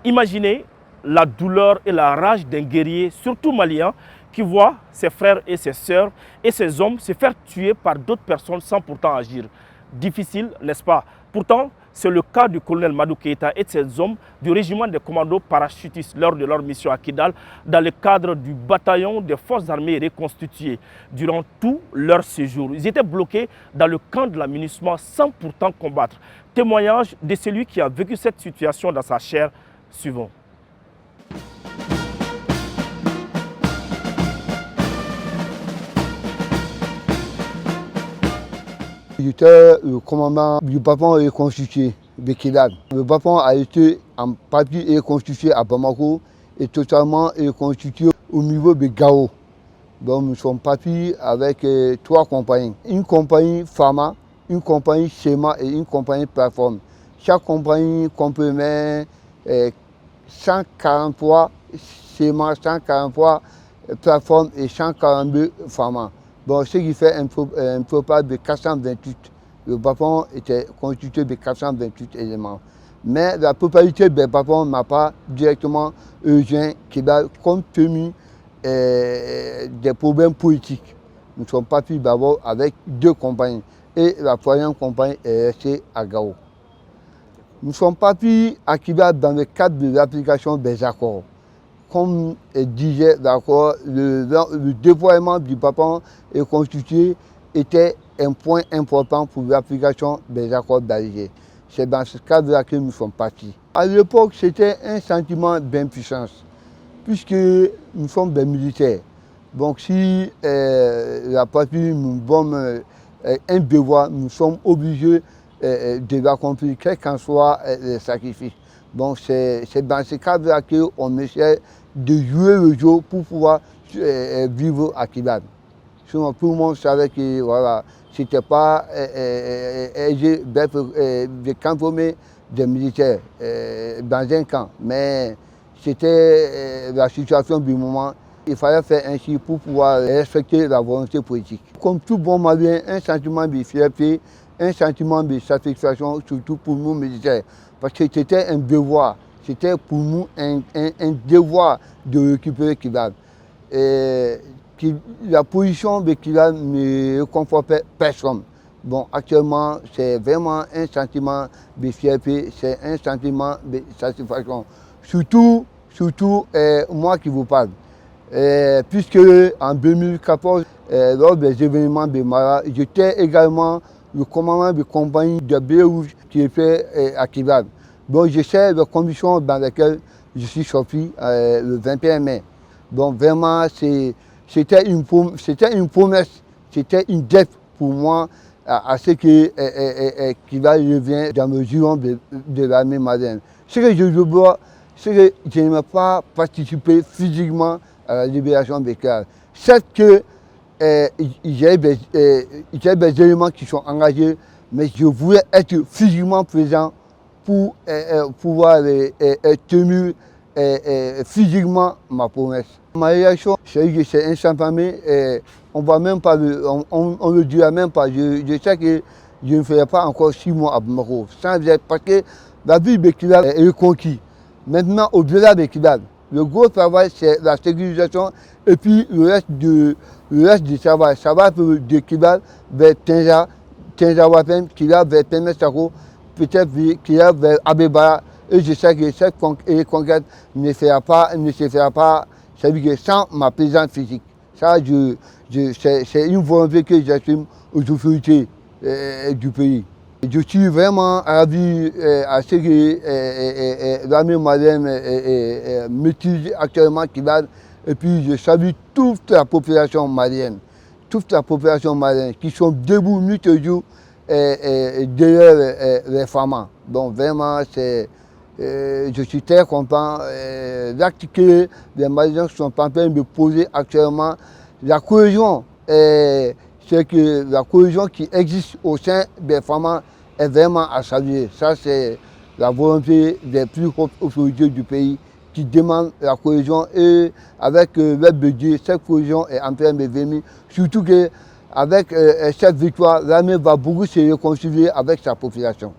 Imaginez la douleur et la rage d'un guerrier, surtout malien, qui voit ses frères et ses sœurs et ses hommes se faire tuer par d'autres personnes sans pourtant agir. Difficile, n'est-ce pas? Pourtant, c'est le cas du colonel Madou Keïta et de ses hommes du régiment des commandos parachutistes lors de leur mission à Kidal dans le cadre du bataillon des forces armées reconstituées. Durant tout leur séjour, ils étaient bloqués dans le camp de l'aménagement sans pourtant combattre. Témoignage de celui qui a vécu cette situation dans sa chair. Suivons. J'étais le commandant du bataillon reconstitué de Kidal. Le bataillon a été en partie reconstitué à Bamako et totalement reconstitué au niveau de Gao. Donc nous sommes partis avec 3 compagnies. Une compagnie Pharma, une compagnie Schéma et une compagnie Plateforme. Chaque compagnie comprenait 143 Schéma, 143 Plateformes et 142 Pharma. Bon, ce qui fait un total de 428. Le bataillon était constitué de 428 éléments. Mais la totalité des bataillons n'a pas directement rejoint Kidal compte tenu des problèmes politiques. Nous sommes partis d'abord avec 2 compagnies et la 3e compagnie est restée à Gao. Nous sommes partis à Kidal dans le cadre de l'application des accords. Comme disait l'accord, le déploiement du bataillon constitué était un point important pour l'application des accords d'Alger. C'est dans ce cadre-là que nous sommes partis. À l'époque, c'était un sentiment d'impuissance, puisque nous sommes des militaires. Donc si la patrie nous donne un devoir, nous sommes obligés de l'accomplir, quel qu'en soit le sacrifice. Donc c'est dans ce cadre-là qu'on essaie de jouer le jeu pour pouvoir vivre à Kidal. Sinon, tout le monde savait que voilà, ce n'était pas de cantonner des militaires dans un camp, mais c'était la situation du moment. Il fallait faire ainsi pour pouvoir respecter la volonté politique. Comme tout bon malien, un sentiment de fierté, un sentiment de satisfaction, surtout pour nous militaires, parce que c'était un devoir. C'était pour nous un devoir de récupérer Kidal. La position de Kidal ne confortait personne. Bon, actuellement, c'est vraiment un sentiment de fierté, c'est un sentiment de satisfaction. Surtout moi qui vous parle. Puisque en 2014, lors des événements de Mara, j'étais également le commandant de compagnie de blé rouge qui est fait à Kidal. Donc je sais les conditions dans lesquelles je suis sorti le 21 mai. Donc vraiment, c'était une promesse, c'était une dette pour moi à ce que Kidal revienne dans le giron de l'armée malienne. Ce que je dois, c'est que je n'ai pas participé physiquement à la libération de Kidal. C'est que j'ai des éléments qui sont engagés, mais je voulais être physiquement présent pour pouvoir tenir physiquement ma promesse. Ma réaction, c'est que c'est instantané, on ne le dira même pas. Je sais que je ne ferai pas encore 6 mois à Bamako, parce que la ville de Kidal est reconquise. Maintenant, au-delà de Kidal, le gros travail, c'est la sécurisation et puis le reste du travail. Ça va de Kidal vers Tinja-Wapen, Kidal vers Temesako, peut-être Kidal vers Abeba. Et je sais que cette conquête ne se fera pas sans ma présence physique. Ça, c'est une volonté que j'assume aux autorités du pays. Je suis vraiment ravi à ce que l'armée malienne maîtrise actuellement Kidal. Et puis je salue toute la population malienne qui sont debout nuit et jour derrière les femmes. Donc vraiment, je suis très content. L'acte que les Maliens sont en train de poser actuellement, la cohésion, c'est que la cohésion qui existe au sein des femmes est vraiment à saluer. Ça, c'est la volonté des plus hautes autorités du pays qui demandent la cohésion et avec l'aide de Dieu, cette cohésion est en train de venir. Surtout qu'avec cette victoire, l'armée va beaucoup se réconcilier avec sa population.